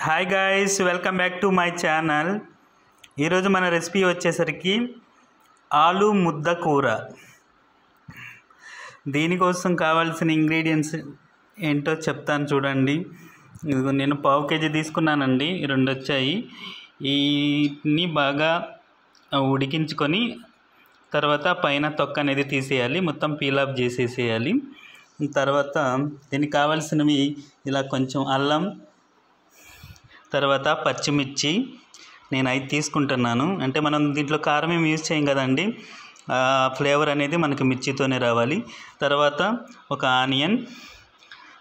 Hi guys, welcome back to my channel. ఈరోజు మన recipe వచ్చేసరికి ఆలు ముద్ద కూర. దీనికోసం కావాల్సిన ఇంగ్రీడియంట్స్ ఏంటో చెప్తాను చూడండి. నేను పావు కేజీ తీసుకున్నానండి, 2 వచ్చాయి. వీటిని బాగా ఉడికించుకొని తర్వాత పైన తొక్క అనేది తీసేయాలి, మొత్తం పీల్ ఆఫ్ చేసేసేయాలి. తర్వాత దీనికి కావాల్సినవి ఇలా కొంచెం అల్లం, తర్వాత పచ్చిమిర్చి నేను 5 తీసుకుంటున్నాను. అంటే మనం దీంట్లో కారం ఏమి యూజ్ చేయం కదండి, ఫ్లేవర్ అనేది మనకి మిర్చితోనే రావాలి. తర్వాత ఒక ఆనియన్,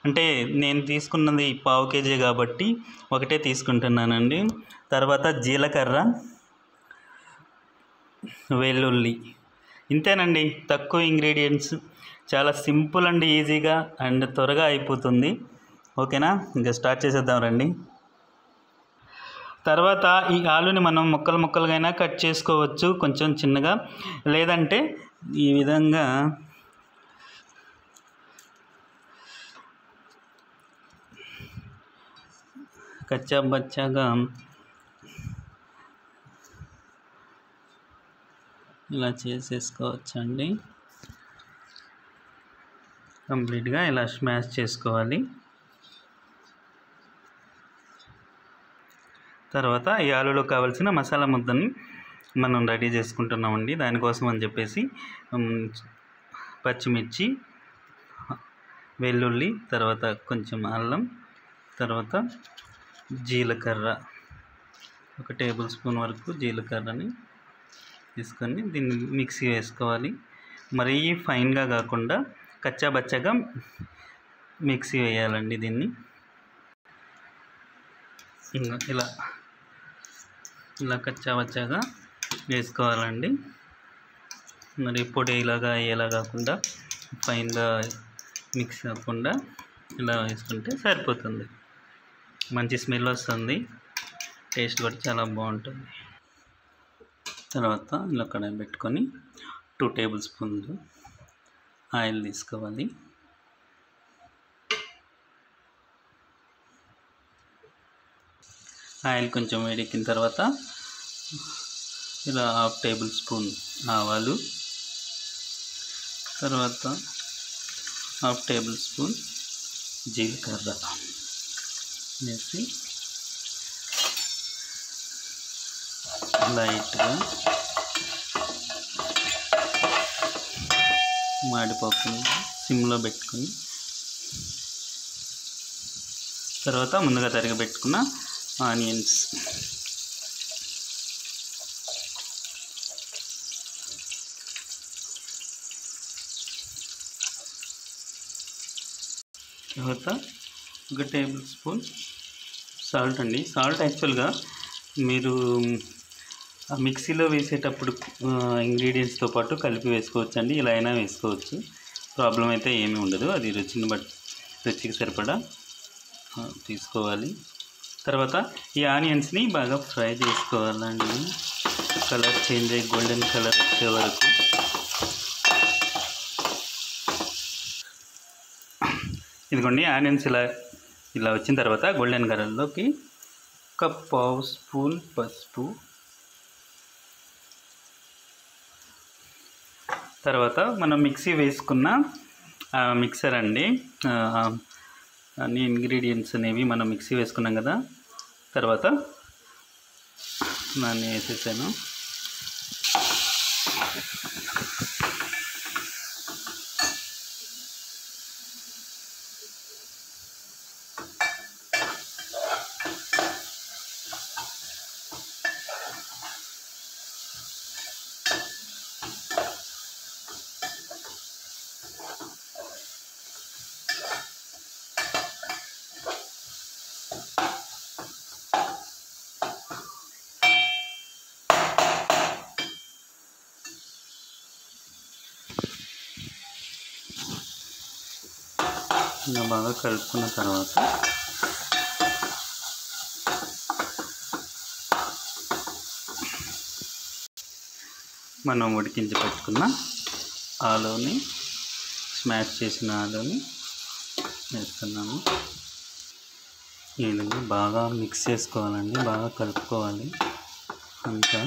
అంటే నేను తీసుకున్నది పావు కేజీ కాబట్టి ఒకటే తీసుకుంటున్నానండి. తర్వాత జీలకర్ర, వెల్లుల్లి. ఇంతేనండి, తక్కువ ఇంగ్రీడియంట్స్, చాలా సింపుల్ అండ్ ఈజీగా అండ్ త్వరగా అయిపోతుంది. ఓకేనా, ఇంకా స్టార్ట్ చేసేద్దాం రండి. తర్వాత ఈ ఆలుని మనం ముక్కలు ముక్కలుగా కట్ చేసుకోవచ్చు, కొంచెం చిన్నగా, లేదంటే ఈ విధంగా కచ్చా బచ్చాగా ఇలా చేసేసుకోవచ్చండి. కంప్లీట్గా ఇలా స్మాష్ చేసుకోవాలి. తర్వాత ఈ ఆలులో కావాల్సిన మసాలా ముద్దని మనం రెడీ చేసుకుంటున్నామండి. దానికోసం అని చెప్పేసి పచ్చిమిర్చి, వెల్లుల్లి, తర్వాత కొంచెం అల్లం, తర్వాత జీలకర్ర, 1 టేబుల్ స్పూన్ వరకు జీలకర్రని తీసుకొని దీన్ని మిక్సీ వేసుకోవాలి. మరీ ఫైన్గా కాకుండా కచ్చా బచ్చగా మిక్సీ వేయాలండి. దీన్ని ఇలా కచ్చా బచ్చాగా వేసుకోవాలండి. మరి పొడి ఇలాగా అయ్యేలా కాకుండా, ఫైన్గా మిక్స్ అవ్వకుండా ఇలా వేసుకుంటే సరిపోతుంది. మంచి స్మెల్ వస్తుంది, టేస్ట్ కూడా చాలా బాగుంటుంది. తర్వాత ఇలా కడాయి పెట్టుకొని 2 టేబుల్ స్పూన్లు ఆయిల్ తీసుకోవాలి. ఆయిల్ కొంచెం వేడెక్కిన తర్వాత ఇలా 1/2 టేబుల్ స్పూన్ ఆవాలు, తర్వాత 1/2 టేబుల్ స్పూన్ జీలకర్ర వేసి లైట్గా మాడిపోకుండా సిమ్లో పెట్టుకొని, తర్వాత ముందుగా తరిగి పెట్టుకున్న ఆనియన్స్, తర్వాత 1 టేబుల్ స్పూన్ సాల్ట్ అండి. సాల్ట్ యాక్చువల్గా మీరు మిక్సీలో వేసేటప్పుడు ఇంగ్రీడియంట్స్తో పాటు కలిపి వేసుకోవచ్చు అండి, ఇలా అయినా వేసుకోవచ్చు, ప్రాబ్లం అయితే ఏమీ ఉండదు. అది రుచికి సరిపడా తీసుకోవాలి. తర్వాత ఈ ఆనియన్స్ని బాగా ఫ్రై చేసుకోవాలండి, కలర్ చేంజ్ అయ్యి గోల్డెన్ కలర్ వచ్చే వరకు. ఇదిగోండి, ఆనియన్స్ ఇలా వచ్చిన తర్వాత గోల్డెన్ కలర్లోకి 1 పావు స్పూన్ పసుపు, తర్వాత మనం మిక్సీ వేసుకున్న మిక్సర్ అండి, అన్ని ఇంగ్రీడియంట్స్ అనేవి మనం మిక్సీ వేసుకున్నాం కదా. తర్వాత దాన్ని వేసేసాను. ఇలా బాగా కలుపుకున్న తర్వాత మనం ఉడికించి పెట్టుకున్న ఆలుని, స్మాష్ చేసిన ఆలుని వేస్తున్నాము. ఈ విధంగా బాగా మిక్స్ చేసుకోవాలండి, బాగా కలుపుకోవాలి. అంతా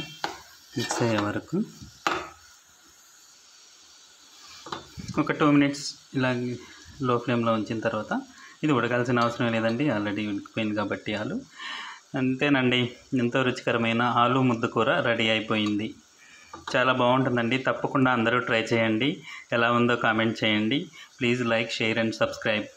మిక్స్ అయ్యే వరకు ఒక 2 మినిట్స్ ఇలా లో ఫ్లేమ్లో ఉంచిన తర్వాత, ఇది ఉడకాల్సిన అవసరం లేదండి, ఆల్రెడీ ఉడికిపోయింది కాబట్టి ఆలు. అంతేనండి, ఎంతో రుచికరమైన ఆలు ముద్ద కూర రెడీ అయిపోయింది. చాలా బాగుంటుందండి, తప్పకుండా అందరూ ట్రై చేయండి. ఎలా ఉందో కామెంట్ చేయండి. Please like, share and subscribe.